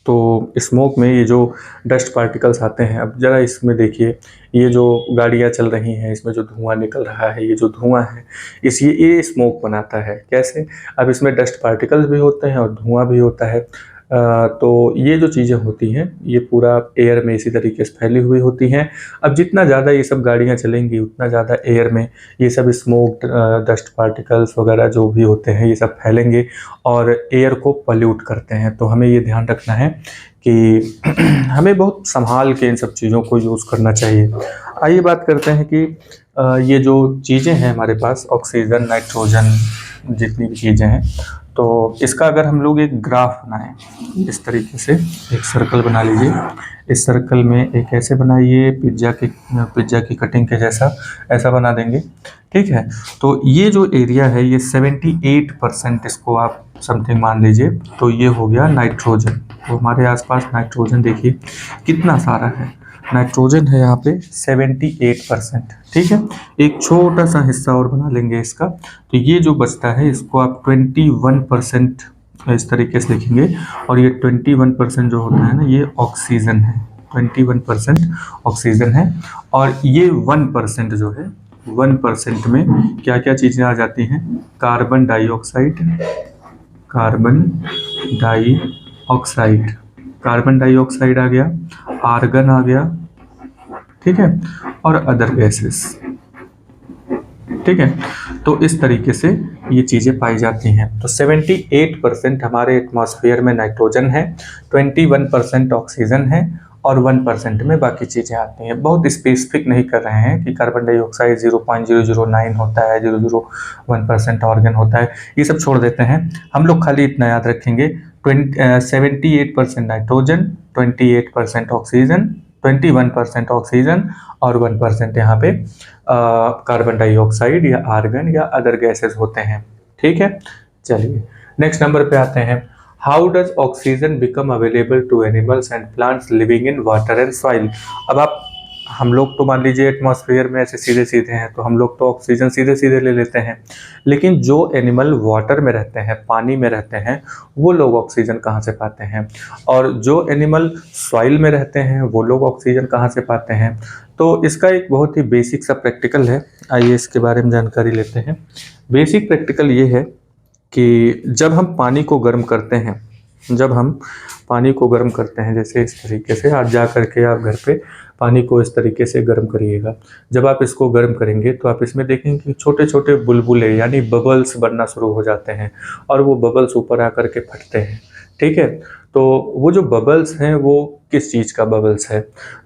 तो स्मोक में ये जो डस्ट पार्टिकल्स आते हैं, अब ज़रा इसमें देखिए, ये जो गाड़ियाँ चल रही हैं इसमें जो धुआं निकल रहा है, ये जो धुआं है ये स्मोक बनाता है। कैसे? अब इसमें डस्ट पार्टिकल्स भी होते हैं और धुआं भी होता है। तो ये जो चीज़ें होती हैं ये पूरा एयर में इसी तरीके से फैली हुई होती हैं। अब जितना ज़्यादा ये सब गाड़ियाँ चलेंगी उतना ज़्यादा एयर में ये सब स्मोक डस्ट पार्टिकल्स वगैरह जो भी होते हैं ये सब फैलेंगे और एयर को पल्यूट करते हैं। तो हमें ये ध्यान रखना है कि हमें बहुत संभाल के इन सब चीज़ों को यूज़ करना चाहिए। आइए बात करते हैं कि ये जो चीज़ें हैं हमारे पास, ऑक्सीजन, नाइट्रोजन, जितनी भी चीज़ें हैं, तो इसका अगर हम लोग एक ग्राफ बनाएं इस तरीके से, एक सर्कल बना लीजिए। इस सर्कल में एक ऐसे बनाइए पिज्ज़ा की कटिंग के जैसा, ऐसा बना देंगे। ठीक है, तो ये जो एरिया है ये 78% इसको आप समथिंग मान लीजिए, तो ये हो गया नाइट्रोजन। तो हमारे आसपास नाइट्रोजन देखिए कितना सारा है। नाइट्रोजन है यहाँ पे 78%। ठीक है, एक छोटा सा हिस्सा और बना लेंगे इसका, तो ये जो बचता है इसको आप 21% इस तरीके से लिखेंगे। और ये 21% जो होता है ना, ये ऑक्सीजन है, 21% ऑक्सीजन है। और ये 1% जो है, 1% में क्या क्या चीज़ें आ जाती हैं? Carbon dioxide, carbon dioxide, carbon dioxide आ गया, आर्गन आ गया, ठीक है, और अदर गैसेस, ठीक है। तो इस तरीके से ये चीज़ें पाई जाती हैं। तो 78% हमारे एटमॉस्फेयर में नाइट्रोजन है, 21% ऑक्सीजन है, और 1% में बाकी चीज़ें आती हैं। बहुत स्पेसिफिक नहीं कर रहे हैं कि कार्बन डाइऑक्साइड 0.009 होता है, 001% ऑर्गन होता है, ये सब छोड़ देते हैं। हम लोग खाली इतना याद रखेंगे, 78% नाइट्रोजन, 28% ऑक्सीजन, 21% ऑक्सीजन, और 1% यहाँ पे कार्बन डाइऑक्साइड या आर्गन या अदर गैसेस होते हैं, ठीक है। चलिए नेक्स्ट नंबर पे आते हैं। How does oxygen become available to animals and plants living in water and soil? अब आप, हम लोग तो मान लीजिए एटमॉस्फेयर में ऐसे सीधे सीधे हैं, तो हम लोग तो ऑक्सीजन सीधे सीधे ले लेते हैं, लेकिन जो एनिमल वाटर में रहते हैं, पानी में रहते हैं, वो लोग ऑक्सीजन कहाँ से पाते हैं? और जो एनिमल सॉइल में रहते हैं, वो लोग ऑक्सीजन कहाँ से पाते हैं? तो इसका एक बहुत ही बेसिक सा प्रैक्टिकल है, आइए इसके बारे में जानकारी लेते हैं। बेसिक प्रैक्टिकल ये है कि जब हम पानी को गर्म करते हैं, जब हम पानी को गर्म करते हैं, जैसे इस तरीके से आज जा करके आप घर पे पानी को इस तरीके से गर्म करिएगा। जब आप इसको गर्म करेंगे तो आप इसमें देखेंगे कि छोटे छोटे बुलबुले यानी बबल्स बनना शुरू हो जाते हैं, और वो बबल्स ऊपर आकर के फटते हैं, ठीक है। तो वो जो बबल्स हैं वो किस चीज़ का बबल्स है?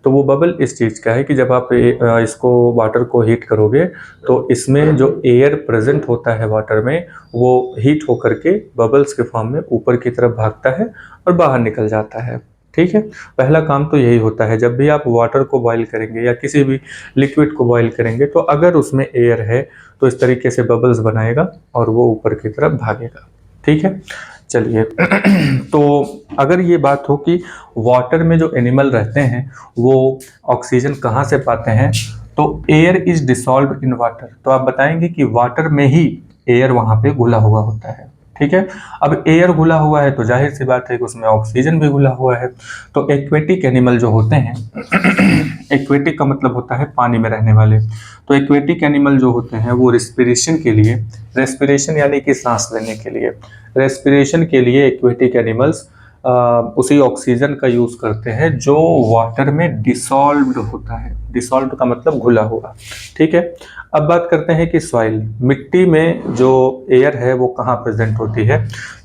तो वो बबल इस चीज़ का है कि जब आप इसको वाटर को हीट करोगे तो इसमें जो एयर प्रेजेंट होता है वाटर में, वो हीट होकर के बबल्स के फॉर्म में ऊपर की तरफ भागता है और बाहर निकल जाता है, ठीक है। पहला काम तो यही होता है, जब भी आप वाटर को बॉईल करेंगे या किसी भी लिक्विड को बॉईल करेंगे, तो अगर उसमें एयर है तो इस तरीके से बबल्स बनाएगा और वो ऊपर की तरफ भागेगा, ठीक है। चलिए तो अगर ये बात हो कि वाटर में जो एनिमल रहते हैं वो ऑक्सीजन कहाँ से पाते हैं, तो air is dissolve in water, तो आप बताएंगे कि वाटर में ही एयर वहाँ पे घुला हुआ होता है, ठीक है। अब एयर घुला हुआ है तो जाहिर सी बात है कि उसमें ऑक्सीजन भी घुला हुआ है। तो एक्वेटिक एनिमल जो होते हैं एक्वेटिक का मतलब होता है पानी में रहने वाले, तो एक्वेटिक एनिमल जो होते हैं वो रेस्पिरेशन के लिए, रेस्पिरेशन यानी कि सांस लेने के लिए, रेस्पिरेशन के लिए एक्वेटिक एनिमल्स उसी ऑक्सीजन का यूज़ करते हैं जो वाटर में डिसॉल्व्ड होता है। डिसॉल्व्ड का मतलब घुला हुआ, ठीक है। अब बात करते हैं कि सॉइल, मिट्टी में जो एयर है वो कहाँ प्रेजेंट होती है?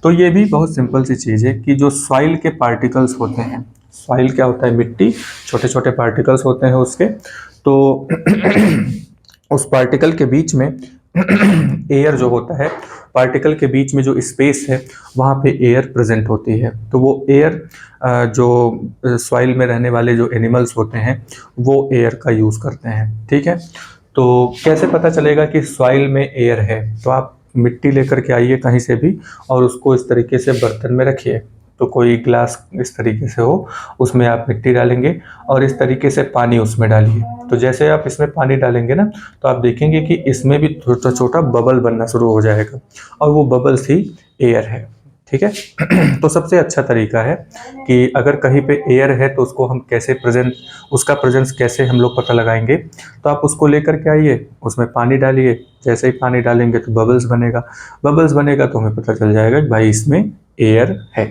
तो ये भी बहुत सिंपल सी चीज़ है कि जो सॉइल के पार्टिकल्स होते हैं, सॉइल क्या होता है? मिट्टी, छोटे छोटे पार्टिकल्स होते हैं उसके, तो उस पार्टिकल के बीच में एयर जो होता है, पार्टिकल के बीच में जो स्पेस है वहाँ पे एयर प्रेजेंट होती है। तो वो एयर जो सॉइल में रहने वाले जो एनिमल्स होते हैं वो एयर का यूज़ करते हैं, ठीक है। तो कैसे पता चलेगा कि सॉइल में एयर है? तो आप मिट्टी लेकर के आइए कहीं से भी और उसको इस तरीके से बर्तन में रखिए, तो कोई ग्लास इस तरीके से हो, उसमें आप मिट्टी डालेंगे और इस तरीके से पानी उसमें डालिए। तो जैसे आप इसमें पानी डालेंगे ना, तो आप देखेंगे कि इसमें भी छोटा छोटा बबल बनना शुरू हो जाएगा और वो बबल्स ही एयर है, ठीक है। तो सबसे अच्छा तरीका है कि अगर कहीं पे एयर है तो उसको हम कैसे उसका प्रेजेंस कैसे हम लोग पता लगाएंगे? तो आप उसको लेकर के आइए, उसमें पानी डालिए, जैसे ही पानी डालेंगे तो बबल्स बनेगा, बबल्स बनेगा तो हमें पता चल जाएगा कि भाई इसमें एयर है,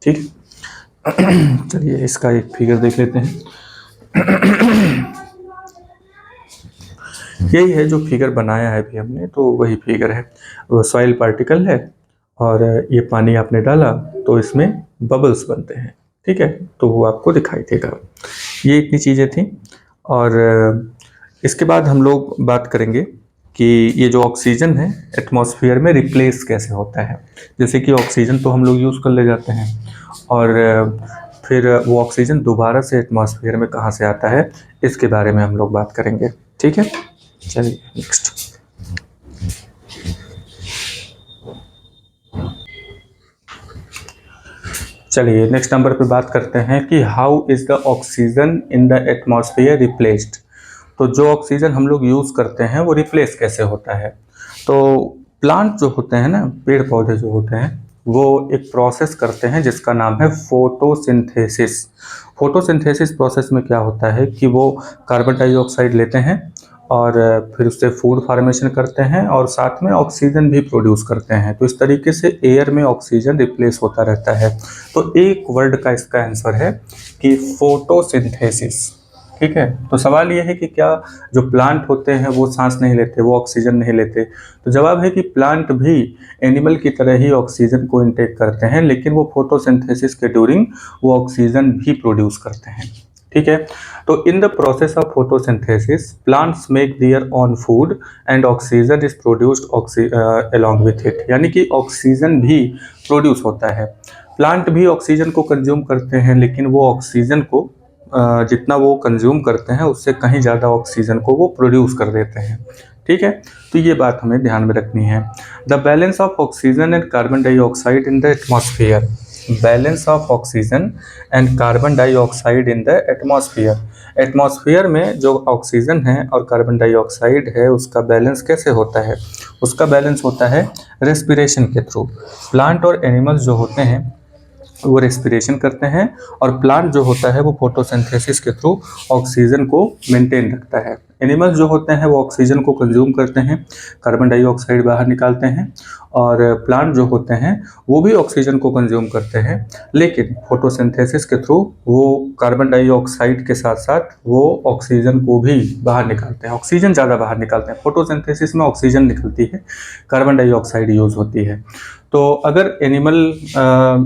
ठीक है। चलिए इसका एक फिगर देख लेते हैं। यही है जो फिगर बनाया है अभी हमने, तो वही फिगर है, वो सॉइल पार्टिकल है और ये पानी आपने डाला तो इसमें बबल्स बनते हैं, ठीक है। तो वो आपको दिखाई देगा। ये इतनी चीज़ें थी। और इसके बाद हम लोग बात करेंगे कि ये जो ऑक्सीजन है एटमॉस्फेयर में रिप्लेस कैसे होता है। जैसे कि ऑक्सीजन तो हम लोग यूज़ कर ले जाते हैं और फिर वो ऑक्सीजन दोबारा से एटमॉस्फेयर में कहाँ से आता है, इसके बारे में हम लोग बात करेंगे, ठीक है। चलिए नेक्स्ट। चलिए नेक्स्ट नंबर पे बात करते हैं कि how is the oxygen in the atmosphere replaced. तो जो ऑक्सीजन हम लोग यूज़ करते हैं वो रिप्लेस कैसे होता है? तो प्लांट जो होते हैं ना, पेड़ पौधे जो होते हैं, वो एक प्रोसेस करते हैं जिसका नाम है फोटोसिंथेसिस। फोटोसिंथेसिस प्रोसेस में क्या होता है कि वो कार्बन डाइऑक्साइड लेते हैं और फिर उससे फूड फार्मेशन करते हैं और साथ में ऑक्सीजन भी प्रोड्यूस करते हैं। तो इस तरीके से एयर में ऑक्सीजन रिप्लेस होता रहता है। तो एक वर्ड का इसका आंसर है कि फोटोसिंथेसिस। ठीक है, तो सवाल यह है कि क्या जो प्लांट होते हैं वो सांस नहीं लेते, वो ऑक्सीजन नहीं लेते? तो जवाब है कि प्लांट भी एनिमल की तरह ही ऑक्सीजन को इनटेक करते हैं, लेकिन वो फोटोसिंथेसिस के ड्यूरिंग वो ऑक्सीजन भी प्रोड्यूस करते हैं। ठीक है, तो in the process of photosynthesis plants make their own food and oxygen is produced along with it. यानी कि ऑक्सीजन भी प्रोड्यूस होता है। प्लांट भी ऑक्सीजन को कंज्यूम करते हैं, लेकिन वो ऑक्सीजन को जितना वो कंज्यूम करते हैं उससे कहीं ज़्यादा ऑक्सीजन को वो प्रोड्यूस कर देते हैं। ठीक है, तो ये बात हमें ध्यान में रखनी है। The balance of oxygen and carbon dioxide in the atmosphere. Balance of oxygen and carbon dioxide in the atmosphere. Atmosphere में जो ऑक्सीजन है और कार्बन डाइऑक्साइड है उसका बैलेंस कैसे होता है? उसका बैलेंस होता है रेस्पिरेशन के थ्रू। प्लांट और एनिमल्स जो होते हैं वो रेस्पिरेशन करते हैं और प्लांट जो होता है वो फोटोसिंथेसिस के थ्रू ऑक्सीजन को मेंटेन रखता है। एनिमल्स जो होते हैं वो ऑक्सीजन को कंज्यूम करते हैं, कार्बन डाइऑक्साइड बाहर निकालते हैं, और प्लांट जो होते हैं वो भी ऑक्सीजन को कंज्यूम करते हैं, लेकिन फोटोसिंथेसिस के थ्रू वो कार्बन डाइऑक्साइड के साथ साथ वो ऑक्सीजन को भी बाहर निकालते हैं। ऑक्सीजन ज़्यादा बाहर निकालते हैं। फोटोसिंथेसिस में ऑक्सीजन निकलती है, कार्बन डाइऑक्साइड यूज़ होती है। तो अगर एनिमल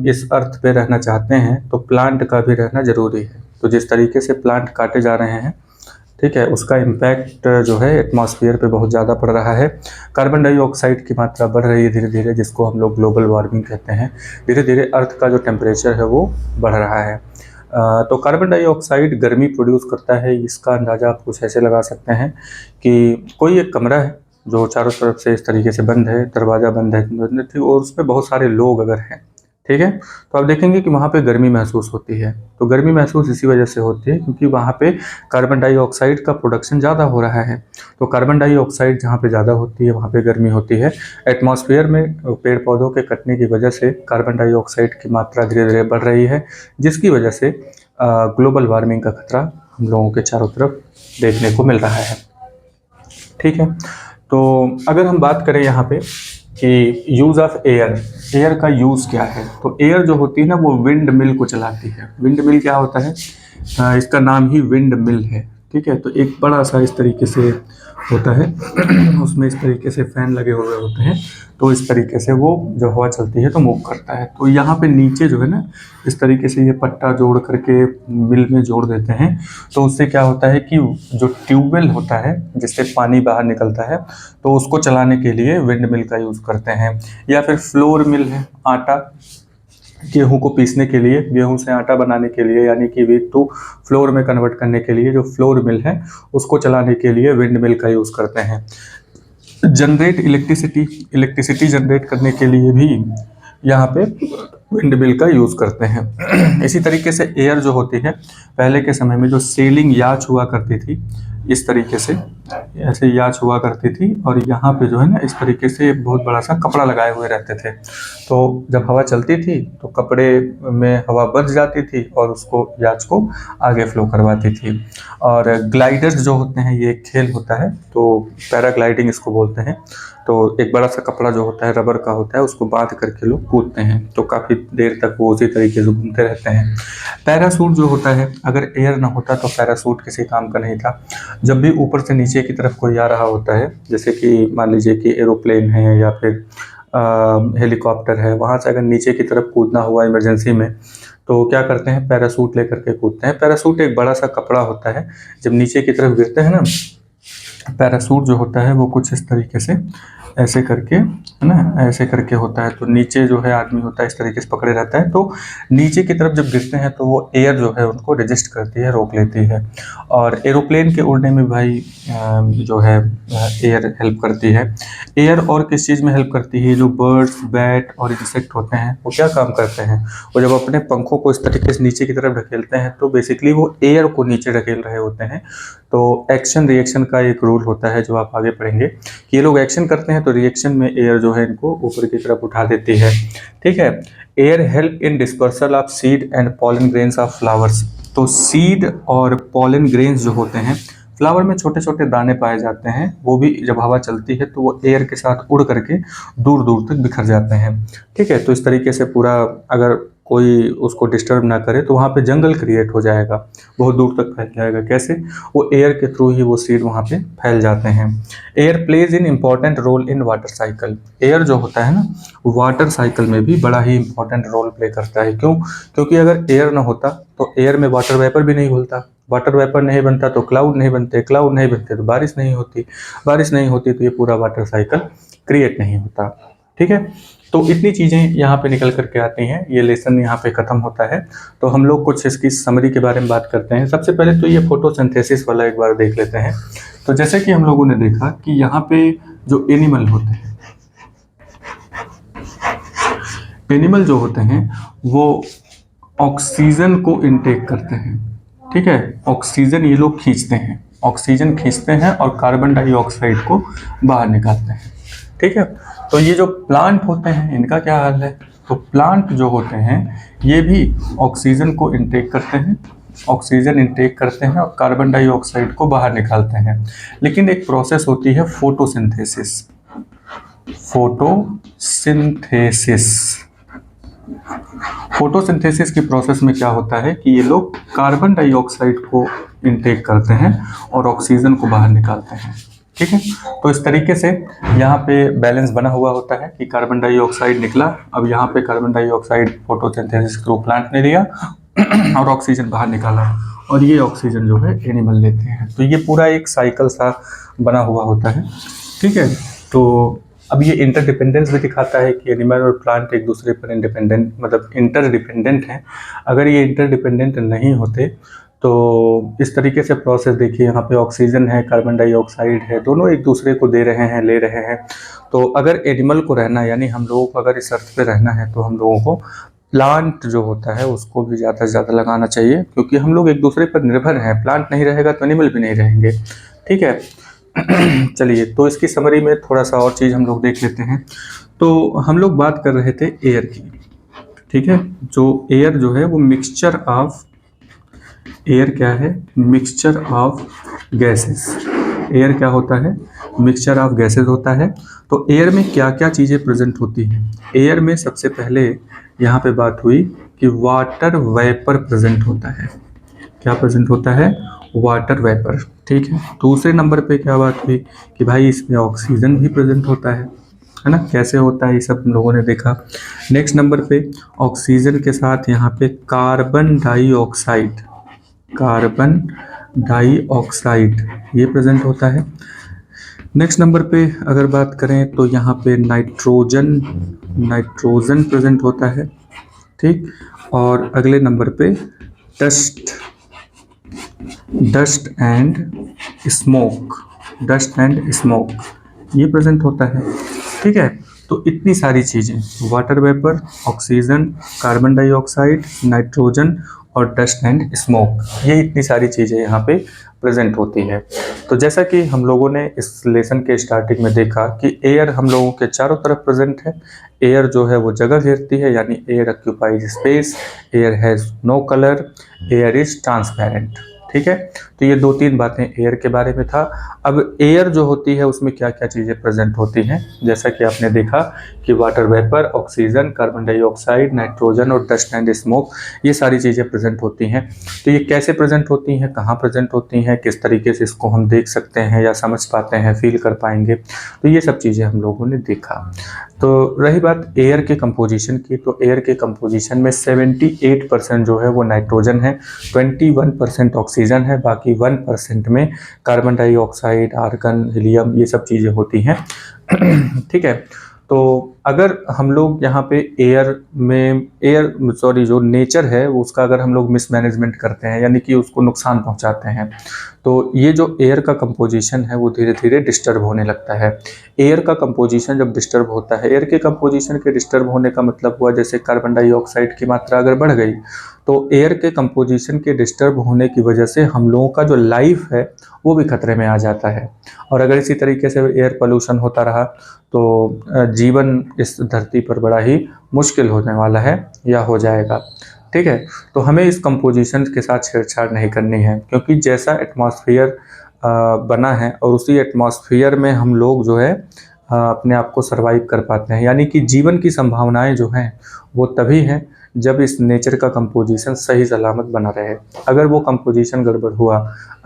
इस अर्थ पे रहना चाहते हैं तो प्लांट का भी रहना ज़रूरी है। तो जिस तरीके से प्लांट काटे जा रहे हैं, ठीक है, उसका इम्पैक्ट जो है एटमॉस्फेयर पे बहुत ज़्यादा पड़ रहा है। कार्बन डाइऑक्साइड की मात्रा बढ़ रही है धीरे धीरे, जिसको हम लोग ग्लोबल वार्मिंग कहते हैं। धीरे धीरे अर्थ का जो टेम्परेचर है वो बढ़ रहा है। तो कार्बन डाइऑक्साइड गर्मी प्रोड्यूस करता है। इसका अंदाज़ा आप कुछ ऐसे लगा सकते हैं कि कोई एक कमरा है जो चारों तरफ से इस तरीके से बंद है, दरवाज़ा बंद है और उसमें बहुत सारे लोग अगर हैं, ठीक है, तो आप देखेंगे कि वहाँ पे गर्मी महसूस होती है। तो गर्मी महसूस इसी वजह से होती है क्योंकि वहाँ पे कार्बन डाइऑक्साइड का प्रोडक्शन ज़्यादा हो रहा है। तो कार्बन डाइऑक्साइड जहाँ पे ज़्यादा होती है वहाँ पे गर्मी होती है। एटमॉस्फेयर में पेड़ पौधों के कटने की वजह से कार्बन डाइऑक्साइड की मात्रा धीरे धीरे बढ़ रही है, जिसकी वजह से ग्लोबल वार्मिंग का खतरा हम लोगों के चारों तरफ देखने को मिल रहा है। ठीक है, तो अगर हम बात करें यहाँ पे कि यूज़ ऑफ एयर, एयर का यूज़ क्या है, तो एयर जो होती है ना वो विंड मिल को चलाती है। विंड मिल क्या होता है? इसका नाम ही विंड मिल है। ठीक है, तो एक बड़ा सा इस तरीके से होता है उसमें इस तरीके से फैन लगे हुए होते हैं, तो इस तरीके से वो जब हवा चलती है तो मूव करता है। तो यहाँ पे नीचे जो है ना इस तरीके से ये पट्टा जोड़ करके मिल में जोड़ देते हैं। तो उससे क्या होता है कि जो ट्यूबवेल होता है जिससे पानी बाहर निकलता है, तो उसको चलाने के लिए विंड मिल का यूज़ करते हैं। या फिर फ्लोर मिल है, आटा गेहूं को पीसने के लिए, गेहूं से आटा बनाने के लिए, यानी कि व्हीट टू फ्लोर में कन्वर्ट करने के लिए जो फ्लोर मिल है उसको चलाने के लिए विंड मिल का यूज़ करते हैं। जनरेट इलेक्ट्रिसिटी, इलेक्ट्रिसिटी जनरेट करने के लिए भी यहाँ पे विंड मिल का यूज़ करते हैं। इसी तरीके से एयर जो होती है, पहले के समय में जो सेलिंग याच हुआ करती थी, इस तरीके से ऐसे याच हुआ करती थी और यहाँ पे जो है ना इस तरीके से बहुत बड़ा सा कपड़ा लगाए हुए रहते थे। तो जब हवा चलती थी तो कपड़े में हवा बच जाती थी और उसको याच को आगे फ्लो करवाती थी। और ग्लाइडर्स जो होते हैं, ये एक खेल होता है, तो पैराग्लाइडिंग इसको बोलते हैं। तो एक बड़ा सा कपड़ा जो होता है रबर का होता है, उसको बांध करके लोग कूदते हैं, तो काफ़ी देर तक वो उसी तरीके से घूमते रहते हैं। पैरासूट जो होता है, अगर एयर ना होता तो पैरासूट किसी काम का नहीं था। जब भी ऊपर से नीचे की तरफ कोई आ रहा होता है, जैसे कि मान लीजिए कि एरोप्लेन है या फिर हेलीकॉप्टर है, वहाँ से अगर नीचे की तरफ कूदना हुआ इमरजेंसी में, तो क्या करते हैं, पैरासूट लेकर के कूदते हैं। पैरासूट एक बड़ा सा कपड़ा होता है, जब नीचे की तरफ गिरते हैं ना, पैरासूट जो होता है वो कुछ इस तरीके से ऐसे करके, है ना, ऐसे करके होता है। तो नीचे जो है आदमी होता है इस तरीके से पकड़े रहता है, तो नीचे की तरफ जब गिरते हैं तो वो एयर जो है उनको रेजिस्ट करती है, रोक लेती है। और एरोप्लेन के उड़ने में भाई जो है एयर हेल्प करती है। एयर और किस चीज़ में हेल्प करती है? जो बर्ड्स, बैट और इंसेक्ट होते हैं वो क्या काम करते हैं? वो जब अपने पंखों को इस तरीके से नीचे की तरफ ढकेलते हैं तो बेसिकली वो एयर को नीचे ढकेल रहे होते हैं। तो एक्शन रिएक्शन का एक रूल होता है जो आप आगे पढ़ेंगे कि ये लोग एक्शन करते हैं हैं तो रिएक्शन में एयर जो है इनको ऊपर की तरफ उठा देती है। ठीक है, air help in dispersal of seed and pollen grains of flowers. तो सीड और पॉलन ग्रेन्स जो होते हैं, फ्लावर में छोटे छोटे दाने पाए जाते हैं, वो भी जब हवा चलती है तो वो एयर के साथ उड़ करके दूर दूर तक बिखर जाते हैं। ठीक है, तो इस तरीके से पूरा अगर कोई उसको डिस्टर्ब ना करे तो वहाँ पे जंगल क्रिएट हो जाएगा, बहुत दूर तक फैल जाएगा। कैसे? वो एयर के थ्रू ही वो सीड वहाँ पे फैल जाते हैं। Air plays in important role in water cycle. Air जो होता है ना, वाटर साइकिल में भी बड़ा ही इंपॉर्टेंट रोल प्ले करता है। क्यों? क्योंकि अगर एयर ना होता तो एयर में वाटर वेपर भी नहीं घुलता, वाटर वेपर नहीं बनता तो क्लाउड नहीं बनते, क्लाउड नहीं बनते तो बारिश नहीं होती, बारिश नहीं होती तो ये पूरा वाटर साइकिल क्रिएट नहीं होता। ठीक है, तो इतनी चीज़ें यहाँ पे निकल करके आती हैं। ये लेसन यहाँ पे ख़त्म होता है। तो हम लोग कुछ इसकी समरी के बारे में बात करते हैं। सबसे पहले तो ये फोटोसिंथेसिस वाला एक बार देख लेते हैं। तो जैसे कि हम लोगों ने देखा कि यहाँ पे जो एनिमल होते हैं, एनिमल जो होते हैं वो ऑक्सीजन को इनटेक करते हैं। ठीक है, ऑक्सीजन ये लोग खींचते हैं, ऑक्सीजन खींचते हैं और कार्बन डाइऑक्साइड को बाहर निकालते हैं। ठीक है, तो ये जो प्लांट होते हैं इनका क्या हाल है? तो प्लांट जो होते हैं ये भी ऑक्सीजन को इनटेक करते हैं, ऑक्सीजन इनटेक करते हैं और कार्बन डाइऑक्साइड को बाहर निकालते हैं। लेकिन एक प्रोसेस होती है फोटोसिंथेसिस। फोटोसिंथेसिस, फोटोसिंथेसिस की प्रोसेस में क्या होता है कि ये लोग कार्बन डाइऑक्साइड को इनटेक करते हैं और ऑक्सीजन को बाहर निकालते हैं। ठीक है, तो इस तरीके से यहाँ पे बैलेंस बना हुआ होता है कि कार्बन डाइऑक्साइड निकला, अब यहाँ पे carbon dioxide photosynthesis through plant ने लिया और ऑक्सीजन बाहर निकाला, और ये ऑक्सीजन जो है एनिमल लेते हैं। तो ये पूरा एक साइकिल सा बना हुआ होता है। ठीक है, तो अब ये इंटरडिपेंडेंस भी दिखाता है कि एनिमल और प्लांट एक दूसरे पर इंडिपेंडेंट मतलब इंटरडिपेंडेंट हैं। अगर ये इंटरडिपेंडेंट नहीं होते तो इस तरीके से प्रोसेस देखिए, यहाँ पे ऑक्सीजन है, कार्बन डाइऑक्साइड है, दोनों एक दूसरे को दे रहे हैं, ले रहे हैं। तो अगर एनिमल को रहना, यानी हम लोगों को अगर इस अर्थ पे रहना है तो हम लोगों को प्लांट जो होता है उसको भी ज़्यादा से ज़्यादा लगाना चाहिए, क्योंकि हम लोग एक दूसरे पर निर्भर हैं। प्लांट नहीं रहेगा तो एनिमल भी नहीं रहेंगे। ठीक है चलिए, तो इसकी समरी में थोड़ा सा और चीज़ हम लोग देख लेते हैं। तो हम लोग बात कर रहे थे एयर की। ठीक है, जो एयर जो है वो मिक्सचर ऑफ, एयर क्या है? Mixture of gases. एयर क्या होता है? मिक्सचर ऑफ गैसेस होता है। तो एयर में क्या क्या चीज़ें प्रेजेंट होती हैं? एयर में सबसे पहले यहाँ पे बात हुई कि वाटर वेपर प्रेजेंट होता है। क्या प्रेजेंट होता है? Water vapour. ठीक है, दूसरे नंबर पे क्या बात हुई कि भाई इसमें ऑक्सीजन भी प्रेजेंट होता है ना? कैसे होता है ये सब हम लोगों ने देखा। नेक्स्ट नंबर पे ऑक्सीजन के साथ यहाँ पे कार्बन डाइऑक्साइड, कार्बन डाइऑक्साइड ये प्रेजेंट होता है। नेक्स्ट नंबर पे अगर बात करें तो यहाँ पे नाइट्रोजन, नाइट्रोजन प्रेजेंट होता है। ठीक, और अगले नंबर पे dust, dust and smoke, dust and smoke ये प्रेजेंट होता है। ठीक है, तो इतनी सारी चीज़ें, water vapour, oxygen, carbon dioxide, nitrogen और डस्ट एंड स्मोक, ये इतनी सारी चीज़ें यहाँ पे प्रेजेंट होती है। तो जैसा कि हम लोगों ने इस लेसन के स्टार्टिंग में देखा कि एयर हम लोगों के चारों तरफ प्रेजेंट है। एयर जो है वो जगह घेरती है, यानी air occupies space, air has no colour, air is transparent. ठीक है, तो ये दो तीन बातें एयर के बारे में था। अब एयर जो होती है उसमें क्या क्या चीज़ें प्रेजेंट होती हैं, जैसा कि आपने देखा कि water vapour, oxygen, carbon dioxide, nitrogen और डस्ट एंड स्मोक ये सारी चीज़ें प्रेजेंट होती हैं। तो ये कैसे प्रेजेंट होती हैं, कहाँ प्रेजेंट होती हैं, किस तरीके से इसको हम देख सकते हैं या समझ पाते हैं, फील कर पाएंगे, तो ये सब चीज़ें हम लोगों ने देखा। तो रही बात एयर के कंपोजिशन की, तो एयर के कंपोजिशन में 78% जो है वो नाइट्रोजन है, 21% ऑक्सीजन है, बाकी 1% में कार्बन डाइऑक्साइड, आर्गन, हीलियम ये सब चीज़ें होती हैं। ठीक है, तो अगर हम लोग यहाँ पे जो नेचर है उसका अगर हम लोग मिसमैनेजमेंट करते हैं, यानी कि उसको नुकसान पहुँचाते हैं, तो ये जो एयर का कंपोजिशन है वो धीरे धीरे डिस्टर्ब होने लगता है। एयर का कंपोजिशन जब डिस्टर्ब होता है, एयर के कंपोजिशन के डिस्टर्ब होने का मतलब हुआ जैसे कार्बन डाइऑक्साइड की मात्रा अगर बढ़ गई, तो एयर के कंपोजिशन के डिस्टर्ब होने की वजह से हम लोगों का जो लाइफ है वो भी खतरे में आ जाता है। और अगर इसी तरीके से एयर पोल्यूशन होता रहा तो जीवन इस धरती पर बड़ा ही मुश्किल होने वाला है या हो जाएगा। ठीक है, तो हमें इस कंपोजिशन के साथ छेड़छाड़ नहीं करनी है, क्योंकि जैसा एटमॉस्फेयर बना है और उसी एटमॉस्फेयर में हम लोग जो है अपने आप को सरवाइव कर पाते हैं। यानी कि जीवन की संभावनाएं जो हैं वो तभी हैं जब इस नेचर का कंपोजिशन सही सलामत बना रहे। अगर वो कंपोजिशन गड़बड़ हुआ,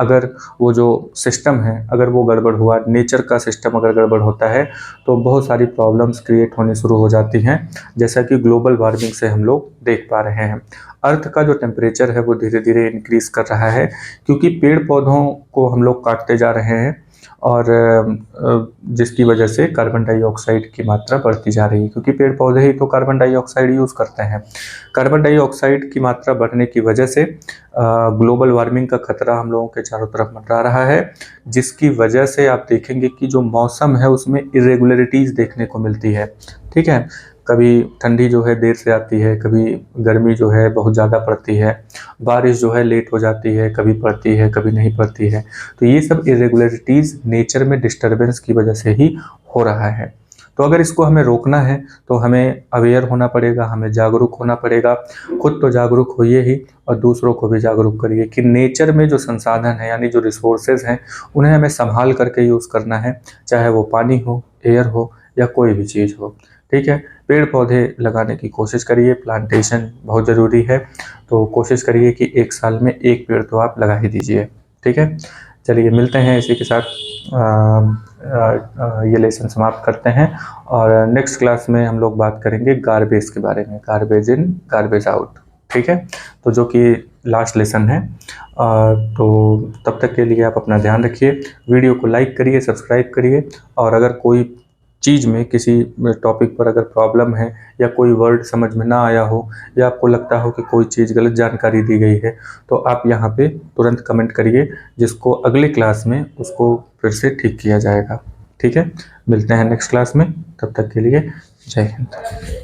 अगर वो जो सिस्टम है अगर वो गड़बड़ हुआ, नेचर का सिस्टम अगर गड़बड़ होता है, तो बहुत सारी प्रॉब्लम्स क्रिएट होनी शुरू हो जाती हैं, जैसा कि ग्लोबल वार्मिंग से हम लोग देख पा रहे हैं। अर्थ का जो टेम्परेचर है वो धीरे धीरे इंक्रीज कर रहा है, क्योंकि पेड़ पौधों को हम लोग काटते जा रहे हैं, और जिसकी वजह से कार्बन डाइऑक्साइड की मात्रा बढ़ती जा रही है, क्योंकि पेड़ पौधे ही तो कार्बन डाइऑक्साइड यूज़ करते हैं। कार्बन डाइऑक्साइड की मात्रा बढ़ने की वजह से ग्लोबल वार्मिंग का खतरा हम लोगों के चारों तरफ मंडरा रहा है, जिसकी वजह से आप देखेंगे कि जो मौसम है उसमें इरेगुलरिटीज़ देखने को मिलती है। ठीक है, कभी ठंडी जो है देर से आती है, कभी गर्मी जो है बहुत ज़्यादा पड़ती है, बारिश जो है लेट हो जाती है, कभी पड़ती है कभी नहीं पड़ती है। तो ये सब इरेगुलरिटीज़ नेचर में डिस्टरबेंस की वजह से ही हो रहा है। तो अगर इसको हमें रोकना है तो हमें अवेयर होना पड़ेगा, हमें जागरूक होना पड़ेगा। खुद तो जागरूक होइए ही और दूसरों को भी जागरूक करिए कि नेचर में जो संसाधन है यानी जो रिसोर्सेज हैं उन्हें हमें संभाल करके यूज़ करना है, चाहे वो पानी हो, एयर हो या कोई भी चीज़ हो। ठीक है, पेड़ पौधे लगाने की कोशिश करिए, प्लांटेशन बहुत ज़रूरी है, तो कोशिश करिए कि एक साल में एक पेड़ तो आप लगा ही दीजिए। ठीक है, चलिए मिलते हैं, इसी के साथ ये लेसन समाप्त करते हैं, और नेक्स्ट क्लास में हम लोग बात करेंगे गार्बेज के बारे में, गार्बेज इन गार्बेज आउट। ठीक है, तो जो कि लास्ट लेसन है। तो तब तक के लिए आप अपना ध्यान रखिए, वीडियो को लाइक करिए, सब्सक्राइब करिए, और अगर कोई चीज़ में किसी टॉपिक पर अगर प्रॉब्लम है या कोई वर्ड समझ में ना आया हो या आपको लगता हो कि कोई चीज़ गलत जानकारी दी गई है, तो आप यहाँ पे तुरंत कमेंट करिए, जिसको अगले क्लास में उसको फिर से ठीक किया जाएगा। ठीक है, मिलते हैं नेक्स्ट क्लास में, तब तक के लिए जय हिंद।